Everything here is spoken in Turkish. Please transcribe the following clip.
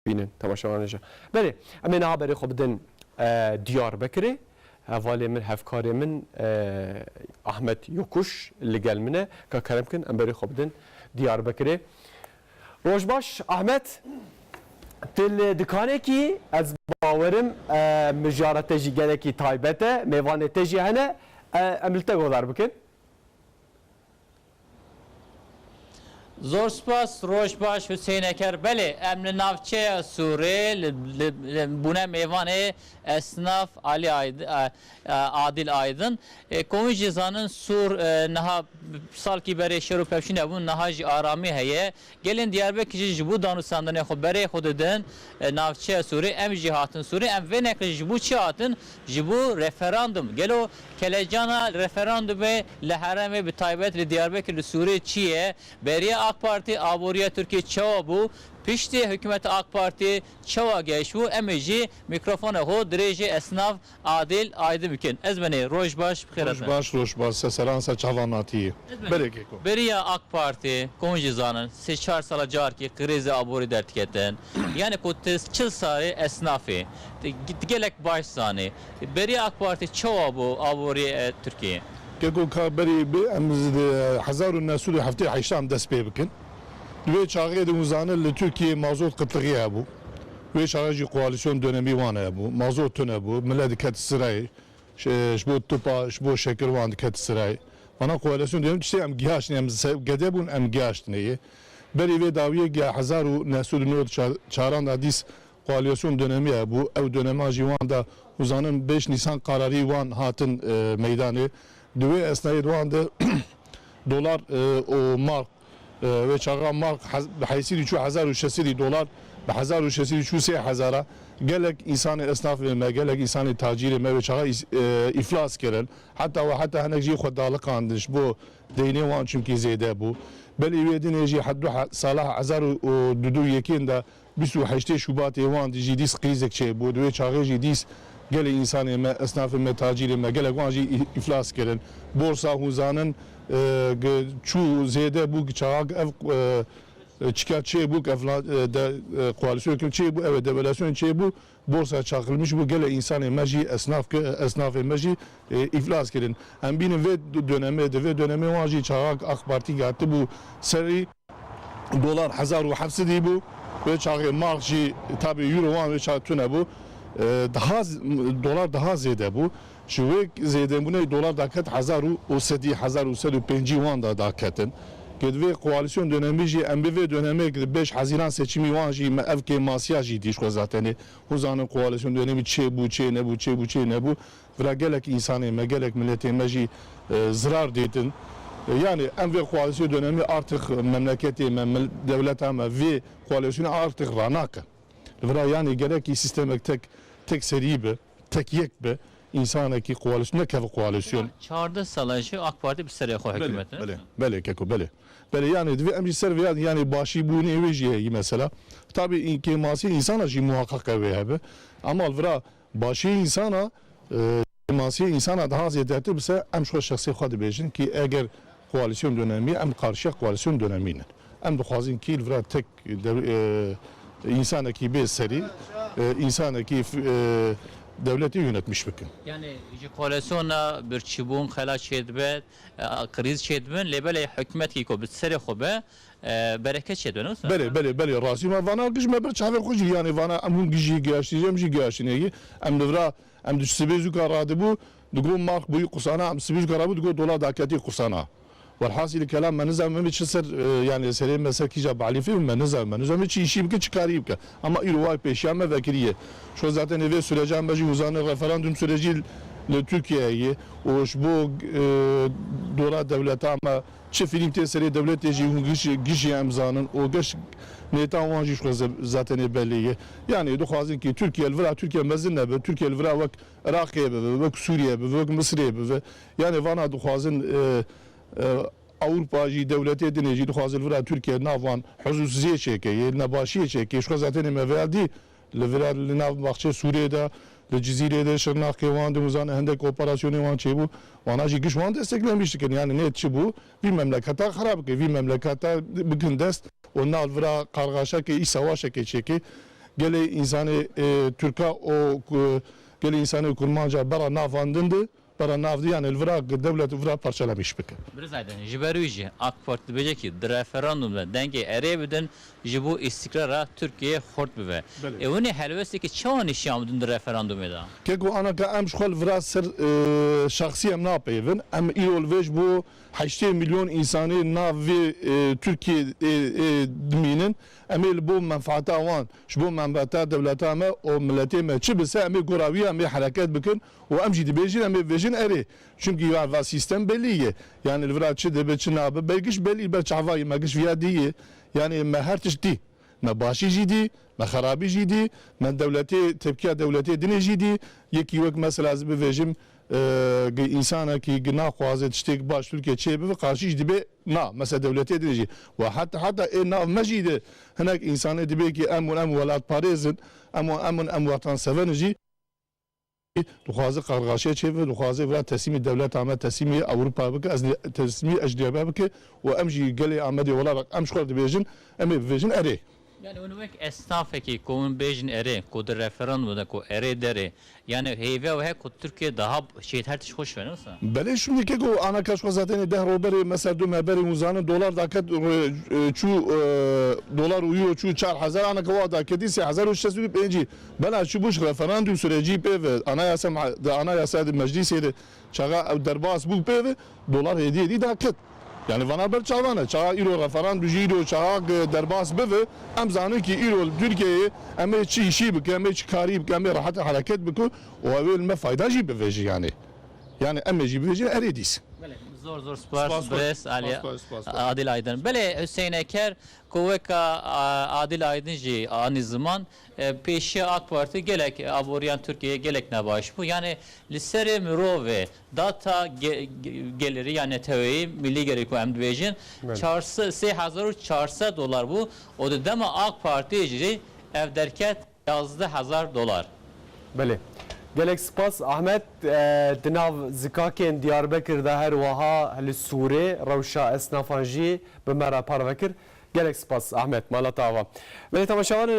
بینن تماشاوانجا بله اما نه برای خب بدن دیار بکره حوالی من هفکاری من احمد یوکوش لگل منه که کرم کن ام برای خب بدن دیار بکره روش باش احمد تل دکانه کی از باورم مجارت تجی گله کی تایبته میوان تجی هنه املته گذار بکن زور سپاس روش باش حسین اکر بله امن نافچه سوره بونه میوانه اسناف علی عادل آیدن کومی جزانın sur naha sal ki bere şeru pevşin abun naha arami heye gelin Diyarbakır bu danışandane xo bere xodeden navçe sure em cihatın sure em ve nekle bu cihatın bu referandum gelo kelejana referandum ve leharame bi taybet li Diyarbakır sure çiye beriye AK Parti Avoriya Türkiye çava bu Pişti hükümeti AK Parti çava geçu emeji mikrofona ho derece esnaf adil aydı mümkün. Ezbeni rojbaş bxirat. Rojbaş seseransa çavanati. Berekeko. Beriya AK Parti konjizanın 4 sala car ki krizi abori dertketen. Yani kotes çıl sari esnafı. Gelek başsani. Beriya AK Parti çava bu abori Türkiye. Keko ka beri bi emz hazarun nasuli haftaya hayşam dest bikin. Ve çağrı uzanı Türkiye mazot kıtlığı bu. Ve çağrıcı koalisyon dönemi var bu. Mazot tüne bu. Millet ket sırayı. Bu tupa, bu şekervan ket sırayı. Bana koalisyon dönemi işte em gihaş ne em gedebun em gihaş neyi. Beri ve daviye gel hazaru nesulü not çağıran da dis koalisyon dönemi bu. Ev dönemi ajivanda uzanın 5 Nisan kararı van hatın meydanı. Düve esnayı doğanda dolar o mark ve çağa mark haysili şu $1,600 $1,600 şu $3,000 gelek insanı esnaf ve gelek insanı tacir ve çağa iflas keren hatta henekci xdalık andış bu deyne wan çünkü zede bu bel üyedin eji haddu salah azar dudu yekinde 28 Şubat evan dijidis krizek şey bu ve çağa jidis gele insanı esnaf ve tacir gelek wan iflas keren borsa huzanın çu zede bu çağa çıkartçı bu koalisyon hükümeti bu evet devalüasyon şey bu borsa çakılmış bu gele insanı meci esnaf meci iflas kırın. Hem benim ve dönemi vaji çağa AK Parti geldi bu seri dolar hazar ve hapsi di bu ve çağa marji tabi euro ve çağa tüne bu daha dolar daha zede bu. Şu zede bu ne dolar daket $1,000 wan da daketin. Kedve koalisyon dönemi ji MBV dönemi 5 Haziran seçimi wan ji evke masya ji diş zaten huzanın koalisyon dönemi çe ne bu ve gelek insanı gelek milleti ji zarar dedin. Yani MV koalisyon dönemi artık memleketi devlet ama ve koalisyon artık ranak. Ve yani gerek ki sistemek tek seribe tek yekbe insana ki koalisyon ne kev koalisyon. Çağrıda salajı AK Parti bir seriye koy hükümetine. Bele keko bele. Bele yani ve emri serviyat yani başı bu ne vejiye mesela. Tabi ki masi insana ji muhakkak ve abi. Ama vra başı insana masi insana daha ziyade ise em şu şahsi xad bejin ki eğer koalisyon dönemi em karşı koalisyon dönemine. Em de ki vra tek insana ki bir seri insana ki devleti yönetmiş bakın. Yani koalisyona bir çubuğun xela çedbe, kriz çedben, lebele hükümet ki ko bitseri xobe, bereket çedben olsa. Bele rasima vana gijme bir çave xoji yani vana amun giji gaştiyem ji gaşineyi am devra am düş sebezu karadı bu dugo mark bu kusana am sebezu karabu dugo dolar dakati kusana. والحاصل الكلام ما نزل ما بيتصير يعني سليم مثلا كي جاب علي فيهم ما نزل ما شيء يمكن تشكاري يبقى اما ايرواي بيشام ذكريه شو zaten eve süreceğim bacı uzanı referandum süreci Türkiye'yi o bu dolar devleti ama çift film tesiri devlet tecihü gişi imzanın o geç netan vanjı zaten belli yani duhazın ki Türkiye mezinne be Türkiye vak Irak'e be vak Suriye be vak Mısır'e be yani vana duhazın Avrupa ji devleti dineci duhazıl vura Türkiye navan huzusiye çeke nabaşiye çeke şu zaten mevadi leveler nav bahçe Suriye'de Cezire'de Şırnak'ı van demuzan hendek operasyonu van çebu vana ji güç van desteklemiştik yani ne çebu bir memlekete harap ki bir memlekete bugün dest onlar vura kargaşa ki iş savaşa ki çeke gele insanı Türka o gele insanı kurmanca bara nafandındı. Bara navdi yani vrak devlet vrak parçalamış bike. Birizayden jiberuji AK Parti bece ki referandumda denge ere bidin jibu istikrara Türkiye xort bibe. Evni helvesti ki çan iş yamdın referandumda. Keko ana ka em şkol vrak ser şahsi em napeyvin. Em ilol vej bu 8 milyon insanı nav ve Türkiye dminin emel bu menfaata avan. Bu menfaata devleta me o millete me çibse em goraviye em hareket bikin ve em jidi bejin em vejin eri. Çünkü ya sistem belli. Yani vrak çi de beçin abi belgiş belli be çavayı magiş viya diye. Yani me her tişti. Me başi jidi, me xarabi jidi, me devleti tepkiya devleti dine jidi. Yeki yok mesela az bir vejim insana ki gına kuazet tiştek baş Türkiye çebi ve karşı jidi na mesela devleti dineci. Ve hatta na mecidi henek insana dibe ki emun velat parizin emun vatan sevenici. دخوازه قرقاشه چه و دخوازه ولا تسلیم دولت آمد تسلیم اروپا بک از تسلیم اجدیابه بک و امجی گلی آمدی ولا امش خورد بیژن امی بیژن اره Yani onu mek esnaf ki komun bejin ere kod referandumda ko ere dere yani heyve ve ko Türkiye daha şey her tiş hoş verirse. بله şimdi که کو آن کاش خزاتنی ده روبری مثلا دو مبری موزانه دلار داکت چو دلار ویو چو 4000 آن کوا داکتی 3605 بنا شو بوش رفراندوم سüreci به anayasa meclisi çağa derbas bu به dolar hediye di daket yani vana ber çavana çağa iro referandum jiro çağa derbas be em zanı ki iro Türkiye'ye em çi işi bu em çi kari bu em rahat hareket bu o evvel me fayda jibe veji yani em jibe veji eredis Zor spars bres Ali Adil Aydın. Bele Hüseyin Eker Koveka Adil Aydın ji ani zaman peşi AK Parti gelek Avoriyan Türkiye'ye gelek ne baş bu. Yani liseri mirove data geliri yani teori milli gereku emdvejin çarşı 3400 dolar bu. O da dema AK Parti ji ev derket yazdı $1000. بله gelek spas Ahmet dinav zikakên Diyarbakır da her waha li Sûrê rewşa esnafan jî bi me re parvekir gelek spas Ahmet malata ava. Belê temaşavanê